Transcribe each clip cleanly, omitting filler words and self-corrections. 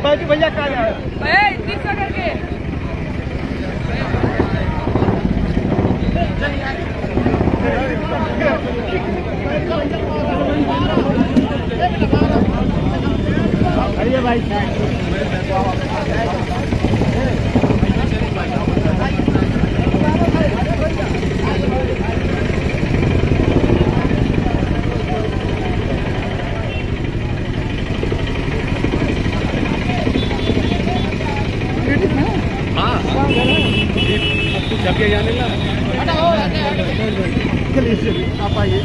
बाकी भैया कहाँ है? इतनी सा करके अरे भाई जब ये जाने ना चलिए आप आइए।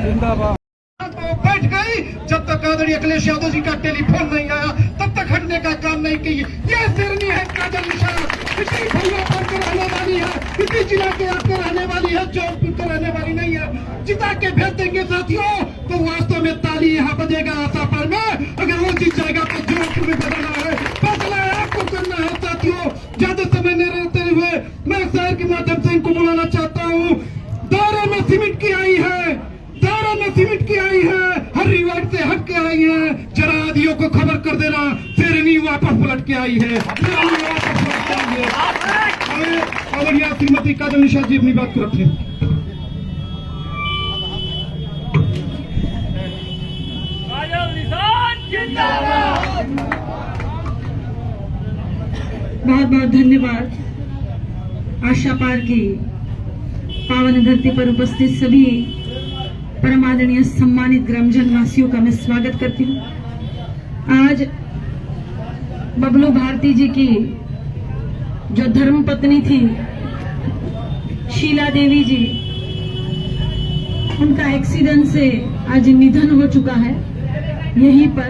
जिंदाबाद। बैठ गई जब तक आदरणीय अखिलेश यादव जी का टेलीफोन नहीं आया तब तक हटने का काम नहीं की। ये शेरनी है काजल निशान, किसी भैया पर के रहने वाली है, किसी जिला के आपके रहने वाली है, जौनपुर के रहने वाली नहीं है। जिता के भेज देंगे साथियों तो वास्तव में ताली यहाँ बजेगा आशापुर में। अगर वो जीत जाएगा तो जौनपुर में बजाना है, फैसला आपको करना है साथियों। ज्यादा समय नहीं रहते हुए मैं शहर के माध्यम से इनको बुलाना चाहता हूँ। दायरे में सीमेंट की आई है, दायरे में सीमेंट की आई है, हर रिवाइट से हट के आई है। जरा आदियों को खबर कर देना शेरनी वापस पलट के आई है, शेरनी वापस पलट के आई है। और यहाँ श्रीमती काजल निशान जी अपनी बात को रखें। बहुत बहुत धन्यवाद। आशा पार की पावन धरती पर उपस्थित सभी परम आदरणीय सम्मानित ग्रामजन वासियों का मैं स्वागत करती हूँ। आज बबलू भारती जी की जो धर्म पत्नी थी शीला देवी जी, उनका एक्सीडेंट से आज निधन हो चुका है यहीं पर।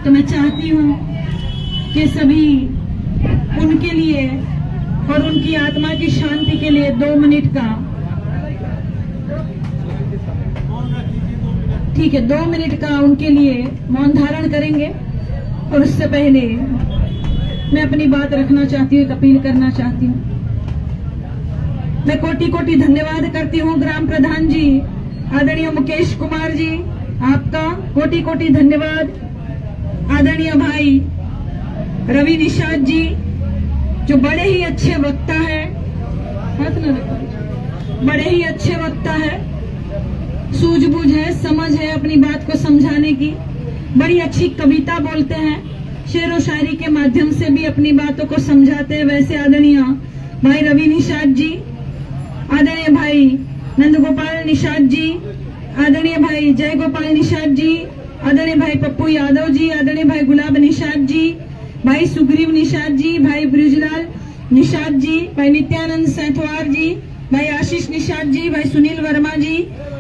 तो मैं चाहती हूँ कि सभी उनके लिए और उनकी आत्मा की शांति के लिए 2 मिनट का, ठीक है, 2 मिनट का उनके लिए मौन धारण करेंगे। और उससे पहले मैं अपनी बात रखना चाहती हूँ, एक अपील करना चाहती हूँ। मैं कोटि कोटि धन्यवाद करती हूँ ग्राम प्रधान जी आदरणीय मुकेश कुमार जी, आपका कोटि कोटि धन्यवाद। आदरणीय भाई रवि निषाद जी जो बड़े ही अच्छे वक्ता है, बड़े ही अच्छे वक्ता है, सूझबूझ है, समझ है अपनी बात को समझाने की, बड़ी अच्छी कविता बोलते हैं, शेर व शायरी के माध्यम से भी अपनी बातों को समझाते हैं। वैसे आदरणीय भाई रवि निषाद जी, आदरणीय भाई नंदगोपाल निषाद जी, आदरणीय भाई जय गोपाल निषाद जी, आदरणीय भाई पप्पू यादव जी, आदरणीय भाई गुलाब निषाद जी, भाई सुग्रीव निषाद जी, भाई ब्रिजलाल निषाद जी, भाई नित्यानंद सैथवार जी, भाई आशीष निषाद जी, भाई सुनील वर्मा जी,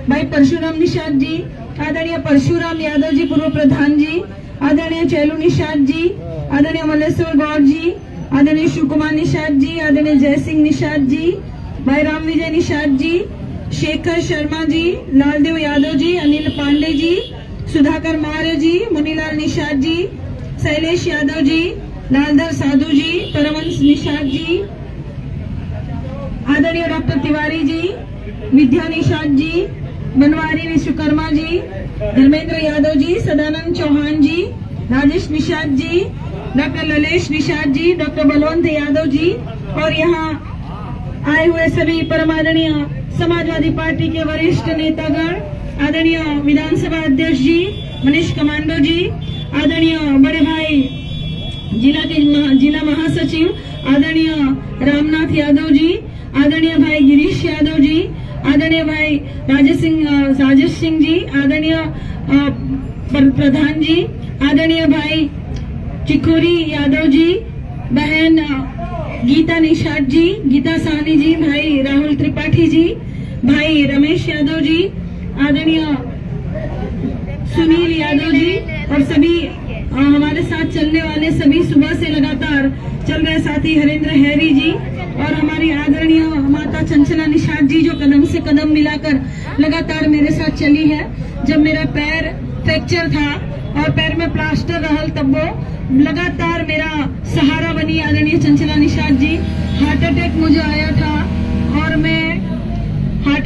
भाई परशुराम निषाद जी, आदरणीय परशुराम यादव जी पूर्व प्रधान जी, आदरणीय चैलू निषाद जी, आदरणीय मल्लेश्वर गौड़ जी, आदरणीय शिव कुमार निषाद जी, आदरणीय जय सिंह निषाद जी, भाई राम विजय निषाद जी, शेखर शर्मा जी, लालदेव यादव जी, अनिल पांडे जी, सुधाकर मौर्य जी, मुनीलाल निषाद जी, शैलेश यादव जी, लालधर साधु जी, परमंश निषाद जी, आदरणीय डॉक्टर तिवारी जी, विद्या निषाद जी, बनवारी विश्वकर्मा जी, धर्मेंद्र यादव जी, सदानंद चौहान जी, राजेश निषाद जी, डॉक्टर ललेश निषाद जी, डॉक्टर बलवंत यादव जी, और यहाँ आए हुए सभी परमादरणीय समाजवादी पार्टी के वरिष्ठ नेतागण, आदरणीय विधानसभा अध्यक्ष जी मनीष कमांडो जी, आदरणीय बड़े भाई जिला महासचिव आदरणीय रामनाथ यादव जी, आदरणीय भाई गिरीश यादव जी, आदरणीय भाई राजेश सिंह जी, आदरणीय प्रधान जी, आदरणीय भाई चिकोरी यादव जी, बहन गीता निषाद जी, गीता साहनी जी, भाई राहुल त्रिपाठी जी, भाई रमेश यादव जी, आदरणीय सुनील यादव जी, और सभी हमारे साथ चलने वाले सभी सुबह से लगातार चल रहे साथी हरेंद्र हैरी जी, और हमारी आदरणीय माता चंचला निषाद जी जो कदम से कदम मिलाकर लगातार मेरे साथ चली है। जब मेरा पैर फ्रैक्चर था और पैर में प्लास्टर रहल तब वो लगातार मेरा सहारा बनी आदरणीय चंचला निषाद जी। हार्ट अटैक मुझे आया था और मैं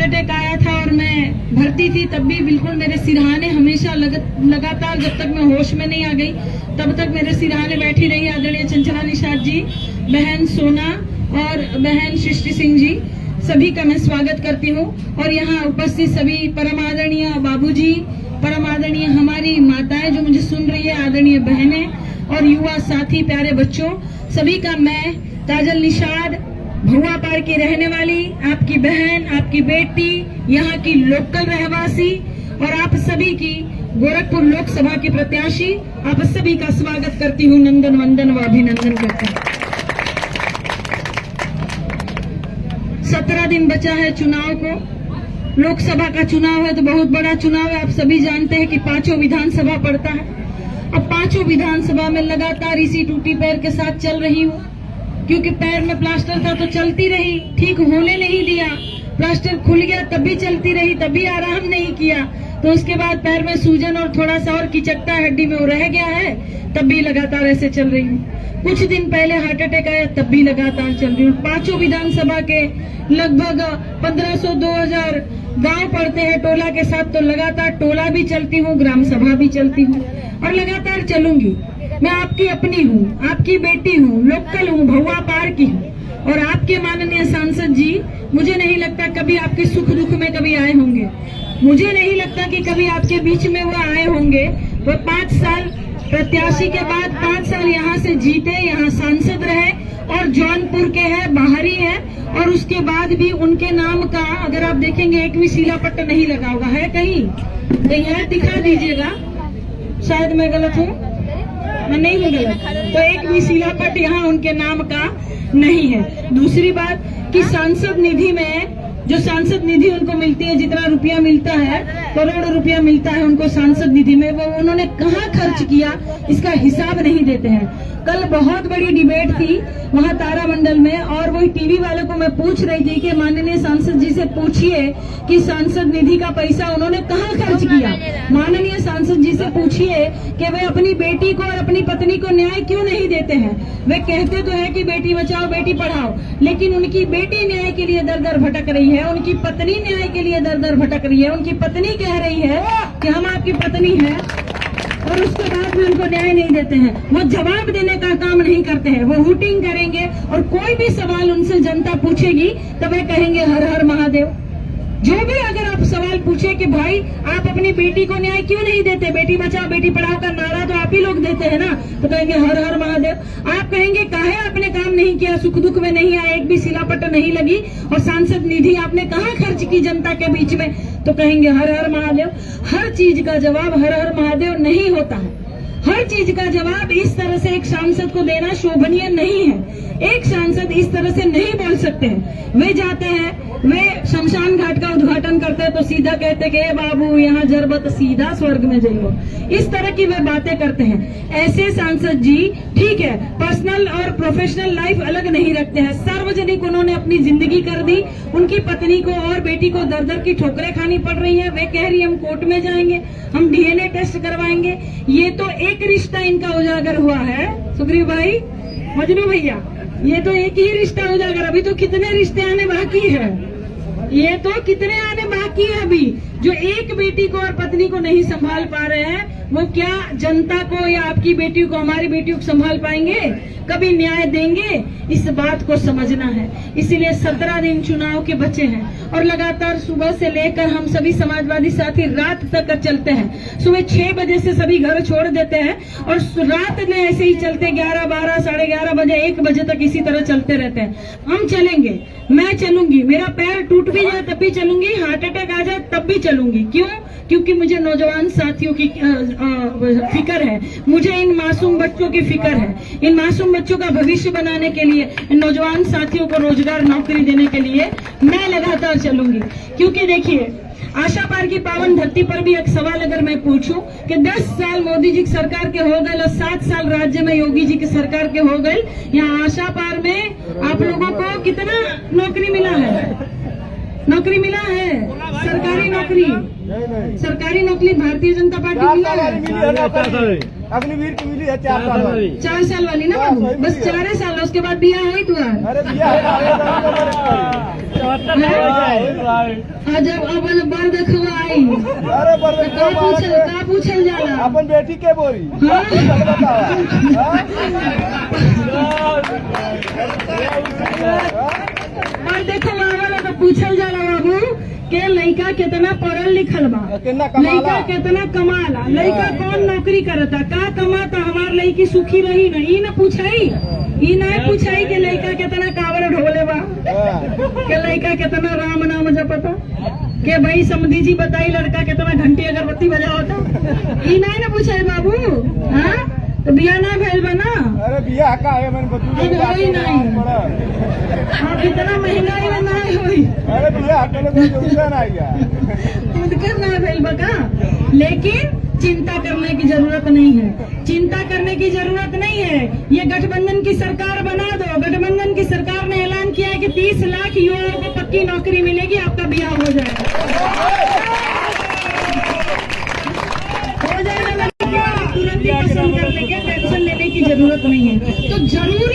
अटैक आया था और मैं भर्ती थी, तब भी बिल्कुल मेरे सिरहाने हमेशा लगातार जब तक मैं होश में नहीं आ गई तब तक मेरे सिरहाने बैठी रही आदरणीय चंचला निषाद जी, बहन सोना और बहन सृष्टि सिंह जी, सभी का मैं स्वागत करती हूँ। और यहाँ उपस्थित सभी परम आदरणीय बाबूजी, परम आदरणीय हमारी माताएं जो मुझे सुन रही है, आदरणीय बहनें और युवा साथी, प्यारे बच्चों, सभी का मैं काजल निषाद, भुआ पार की रहने वाली, आपकी बहन, आपकी बेटी, यहाँ की लोकल रहवासी और आप सभी की गोरखपुर लोकसभा की प्रत्याशी, आप सभी का स्वागत करती हूँ, नंदन वंदन व अभिनंदन करती हूँ। 17 दिन बचा है चुनाव को। लोकसभा का चुनाव है तो बहुत बड़ा चुनाव है। आप सभी जानते हैं कि 5 विधानसभा पड़ता है। अब 5 विधानसभा में लगातार इसी टूटी पैर के साथ चल रही हूँ, क्योंकि पैर में प्लास्टर था तो चलती रही, ठीक होने नहीं दिया। प्लास्टर खुल गया तब भी चलती रही, तब भी आराम नहीं किया, तो उसके बाद पैर में सूजन और थोड़ा सा और कीचकता हड्डी में वो रह गया है, तब भी लगातार ऐसे चल रही हूँ। कुछ दिन पहले हार्ट अटैक आया, तब भी लगातार चल रही हूँ। 5 विधानसभा के लगभग 1500-2000 गांव पड़ते हैं टोला के साथ, तो लगातार टोला भी चलती हूँ, ग्राम सभा भी चलती हूँ और लगातार चलूंगी। मैं आपकी अपनी हूँ, आपकी बेटी हूँ, लोकल हूँ, भुआ पार की हूँ। और आपके माननीय सांसद जी, मुझे नहीं लगता कभी आपके सुख दुख में कभी आए होंगे, मुझे नहीं लगता कि कभी आपके बीच में वो आए होंगे। वो 5 साल प्रत्याशी के बाद 5 साल यहाँ से जीते, यहाँ सांसद रहे और जौनपुर के हैं, बाहरी है, और उसके बाद भी उनके नाम का अगर आप देखेंगे एक भी शिलापट्ट नहीं लगा होगा, है कहीं है? दिखा दीजिएगा, शायद मैं गलत हूँ, मैं नहीं हूँ गलत, तो एक भी शिलापट्ट यहाँ उनके नाम का नहीं है। दूसरी बात कि सांसद निधि में जो सांसद निधि उनको मिलती है, जितना रुपया मिलता है, करोड़ रुपया मिलता है उनको सांसद निधि में, वो उन्होंने कहाँ खर्च किया इसका हिसाब नहीं देते हैं। कल बहुत बड़ी डिबेट थी वहाँ तारामंडल में, और वही टीवी वालों को मैं पूछ रही थी कि माननीय सांसद जी से पूछिए कि सांसद निधि का पैसा उन्होंने कहाँ खर्च किया। माननीय सांसद जी से पूछिए कि वे अपनी बेटी को और अपनी पत्नी को न्याय क्यों नहीं देते हैं। वे कहते तो है कि बेटी बचाओ बेटी पढ़ाओ, लेकिन उनकी बेटी न्याय के लिए दर दर भटक रही है, उनकी पत्नी न्याय के लिए दर दर भटक रही है। उनकी पत्नी कह रही है कि हम आपकी पत्नी हैं, और उसके बाद भी उनको न्याय नहीं देते हैं। वो जवाब देने का काम नहीं करते हैं, वो हुटिंग करेंगे और कोई भी सवाल उनसे जनता पूछेगी तो वे कहेंगे हर हर महादेव। जो भी अगर आप सवाल पूछे कि भाई आप अपनी बेटी को न्याय क्यों नहीं देते, बेटी बचाओ बेटी पढ़ाओ का नारा तो आप ही लोग देते हैं ना, तो कहेंगे हर हर महादेव। आप कहेंगे काहे आपने काम नहीं किया, सुख दुख में नहीं आए, एक भी शिलापट्ट नहीं लगी, और सांसद निधि आपने कहाँ खर्च की जनता के बीच में, तो कहेंगे हर हर महादेव। हर चीज का जवाब हर हर महादेव नहीं होता है। हर चीज का जवाब इस तरह से एक सांसद को देना शोभनीय नहीं है। एक सांसद इस तरह से नहीं बोल सकते हैं। वे जाते हैं, वे शमशान घाट का उद्घाटन करते हैं तो सीधा कहते कि बाबू यहाँ जरबत सीधा स्वर्ग में जाइयो, इस तरह की वे बातें करते हैं। ऐसे सांसद जी ठीक है, पर्सनल और प्रोफेशनल लाइफ अलग नहीं रखते हैं, सार्वजनिक उन्होंने अपनी जिंदगी कर दी। उनकी पत्नी को और बेटी को दर दर की ठोकरें खानी पड़ रही है। वे कह रही हम कोर्ट में जाएंगे, हम डीएनए टेस्ट करवाएंगे। ये तो एक रिश्ता इनका उजागर हुआ है सुग्रीव भाई, मजनू भैया, ये तो एक ही रिश्ता उजागर, अभी तो कितने रिश्ते आने बाकी है, ये तो कितने आने बाकी है अभी। जो एक बेटी को और पत्नी को नहीं संभाल पा रहे हैं, वो क्या जनता को या आपकी बेटी को, हमारी बेटियों को संभाल पाएंगे, कभी न्याय देंगे? इस बात को समझना है। इसीलिए 17 दिन चुनाव के बचे हैं और लगातार सुबह से लेकर हम सभी समाजवादी साथी रात तक चलते हैं। सुबह 6 बजे से सभी घर छोड़ देते हैं और रात में ऐसे ही चलते 11, 12, 11:30 बजे, 1 बजे तक इसी तरह चलते रहते हैं। हम चलेंगे, मैं चलूंगी, मेरा पैर टूट भी जाए तब भी चलूंगी, हार्ट अटैक आ जाए तब भी चलूंगी। क्यों? क्योंकि मुझे नौजवान साथियों की फिक्र है, मुझे इन मासूम बच्चों की फिक्र है। इन मासूम बच्चों का भविष्य बनाने के लिए, इन नौजवान साथियों को रोजगार नौकरी देने के लिए मैं लगातार चलूंगी। क्योंकि देखिए, आशा पार की पावन धरती पर भी एक सवाल अगर मैं पूछूं कि 10 साल मोदी जी की सरकार के हो गए और 7 साल राज्य में योगी जी की सरकार के हो गए, यहाँ आशा पार में आप लोगों को कितना नौकरी मिला है? नौकरी मिला है, सरकारी नौकरी, सरकारी नौकरी भारतीय जनता पार्टी मिला है। अग्निवीर की मिली है 4 साल वाली, 4 साल वाली ना बाबू, बस 4 साल, उसके बाद बिया है तुम्हारा। जब अपन बर देखवा आई अरे पर का पूछल जाला अपन बेटी के बोरी हाँ? और देखो वाला तो पूछल जाला बाबू के लड़का कितना पढ़ल लिखल बा, कितना कमाला? लड़का कितना कमाला, लड़का कौन नौकरी करता, का कमाता, हमार लड़की सुखी रही न, ई न पूछाई, ई नहीं पूछाई कि लड़का कितना कावड़ ढोले बा, के लड़का कितना राम नाम जपता, के भाई समधी जी बताई लड़का कितना घंटी अगरबत्ती बजावता, ई नहीं न पूछाई बाबू। हाँ तो बिया ना भैल बना, अरे बिया का है मैंने अब होई नहीं, हाँ कितना महंगाई में नहीं हुई, अरे बिया का ना गया खुदकर ना भैल बका। लेकिन चिंता करने की जरूरत नहीं है, चिंता करने की जरूरत नहीं है। ये गठबंधन की सरकार बना दो। गठबंधन की सरकार ने ऐलान किया है कि 30 लाख युवाओं को पक्की नौकरी मिलेगी, आपका ब्याह हो जाएगा, तुरंत ही पसंद कर लेंगे, टेंशन लेने की जरूरत नहीं है। तो जरूरी